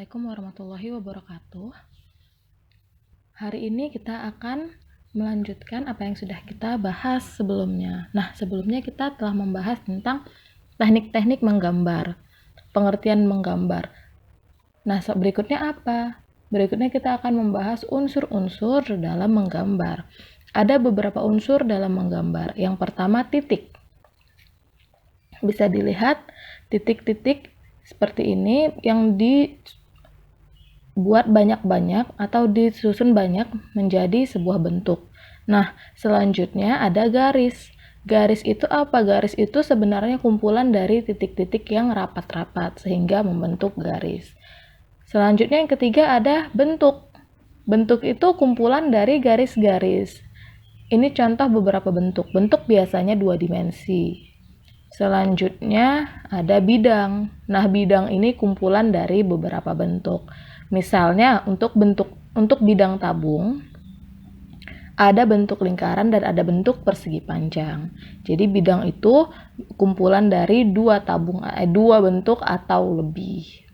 Assalamualaikum warahmatullahi wabarakatuh. Hari ini kita akan melanjutkan apa yang sudah kita bahas sebelumnya. Nah, sebelumnya kita telah membahas tentang teknik-teknik menggambar, pengertian menggambar. Nah, berikutnya apa? Berikutnya kita akan membahas unsur-unsur dalam menggambar. Ada beberapa unsur dalam menggambar. Yang pertama, titik. Bisa dilihat titik-titik seperti ini yang dibuat banyak-banyak atau disusun banyak menjadi sebuah bentuk. Nah, selanjutnya ada garis. Garis itu apa? Garis itu sebenarnya kumpulan dari titik-titik yang rapat-rapat sehingga membentuk garis. Selanjutnya yang ketiga ada bentuk. Bentuk itu kumpulan dari garis-garis. Ini contoh beberapa bentuk. Bentuk biasanya 2 dimensi. Selanjutnya ada bidang. Nah, bidang ini kumpulan dari beberapa bentuk. Misalnya untuk bidang tabung ada bentuk lingkaran dan ada bentuk persegi panjang. Jadi bidang itu kumpulan dari dua bentuk atau lebih.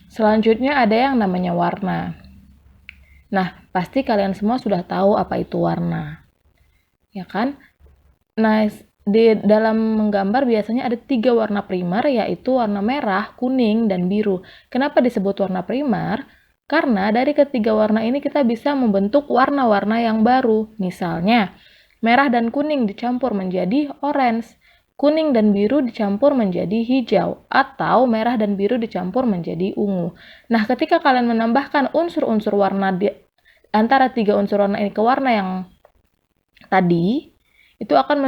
Selanjutnya ada yang namanya warna. Nah, pasti kalian semua sudah tahu apa itu warna. Ya kan? Nah, di dalam menggambar biasanya ada 3 warna primer, yaitu warna merah, kuning, dan biru. Kenapa disebut warna primer? Karena dari ketiga warna ini kita bisa membentuk warna-warna yang baru. Misalnya, merah dan kuning dicampur menjadi orange, kuning dan biru dicampur menjadi hijau, atau merah dan biru dicampur menjadi ungu. Nah, ketika kalian menambahkan unsur-unsur warna antara 3 unsur warna ini ke warna yang tadi, itu akan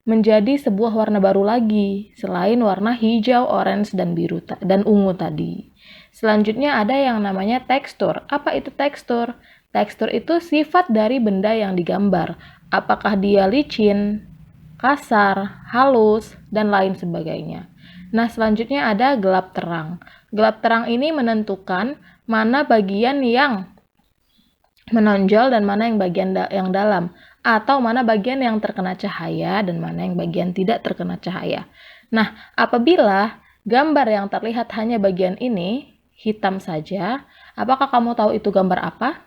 menjadi sebuah warna baru lagi, selain warna hijau, orange, dan biru dan ungu tadi. Selanjutnya ada yang namanya tekstur. Apa itu tekstur? Tekstur itu sifat dari benda yang digambar. Apakah dia licin, kasar, halus, dan lain sebagainya. Nah, selanjutnya ada gelap terang. Gelap terang ini menentukan mana bagian yang menonjol dan mana yang bagian yang dalam, atau mana bagian yang terkena cahaya dan mana yang bagian tidak terkena cahaya. Nah, apabila gambar yang terlihat hanya bagian ini, hitam saja, apakah kamu tahu itu gambar apa?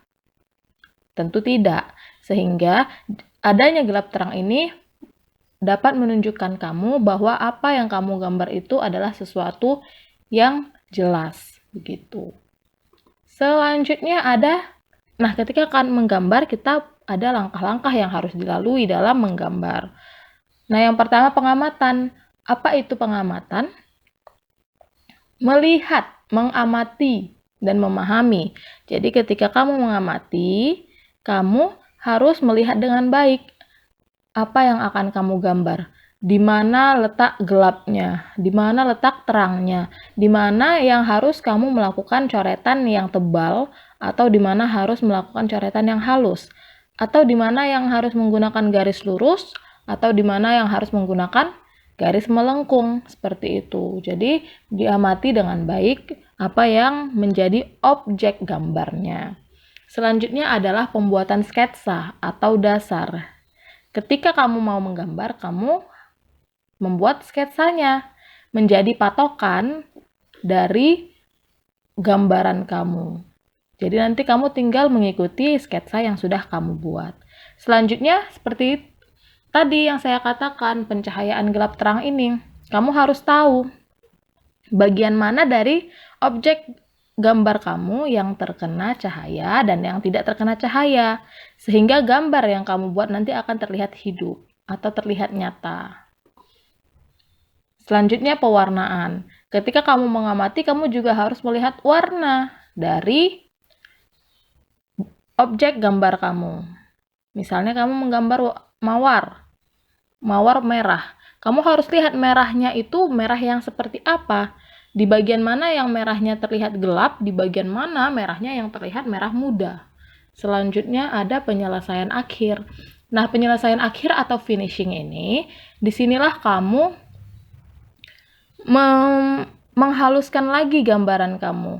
Tentu tidak. Sehingga adanya gelap terang ini dapat menunjukkan kamu bahwa apa yang kamu gambar itu adalah sesuatu yang jelas. Begitu. Selanjutnya nah, ketika akan menggambar, kita ada langkah-langkah yang harus dilalui dalam menggambar. Nah, yang pertama pengamatan. Apa itu pengamatan? Melihat, mengamati, dan memahami. Jadi ketika kamu mengamati, kamu harus melihat dengan baik apa yang akan kamu gambar. Di mana letak gelapnya, di mana letak terangnya, di mana yang harus kamu melakukan coretan yang tebal, atau di mana harus melakukan coretan yang halus, atau di mana yang harus menggunakan garis lurus, atau di mana yang harus menggunakan garis melengkung, seperti itu. Jadi, diamati dengan baik apa yang menjadi objek gambarnya. Selanjutnya adalah pembuatan sketsa atau dasar. Ketika kamu mau menggambar, kamu membuat sketsanya menjadi patokan dari gambaran kamu. Jadi nanti kamu tinggal mengikuti sketsa yang sudah kamu buat. Selanjutnya seperti tadi yang saya katakan, pencahayaan gelap terang ini. Kamu harus tahu bagian mana dari objek gambar kamu yang terkena cahaya dan yang tidak terkena cahaya. Sehingga gambar yang kamu buat nanti akan terlihat hidup atau terlihat nyata. Selanjutnya pewarnaan. Ketika kamu mengamati, kamu juga harus melihat warna dari objek gambar kamu. Misalnya kamu menggambar mawar merah. Kamu harus lihat merahnya itu merah yang seperti apa. Di bagian mana yang merahnya terlihat gelap, di bagian mana merahnya yang terlihat merah muda. Selanjutnya ada penyelesaian akhir. Nah, penyelesaian akhir atau finishing ini, disinilah kamu menghaluskan lagi gambaran kamu.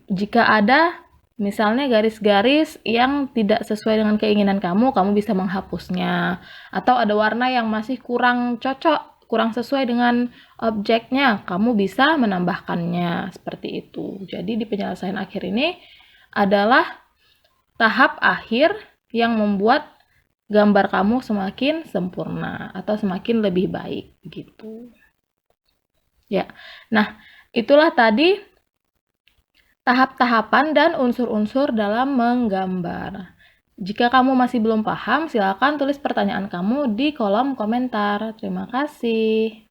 Jika ada misalnya garis-garis yang tidak sesuai dengan keinginan kamu bisa menghapusnya. Atau ada warna yang masih kurang cocok kurang sesuai dengan objeknya, kamu bisa menambahkannya seperti itu. Jadi di penyelesaian akhir ini adalah tahap akhir yang membuat gambar kamu semakin sempurna atau semakin lebih baik gitu. Ya. Nah, itulah tadi tahap-tahapan dan unsur-unsur dalam menggambar. Jika kamu masih belum paham, silakan tulis pertanyaan kamu di kolom komentar. Terima kasih.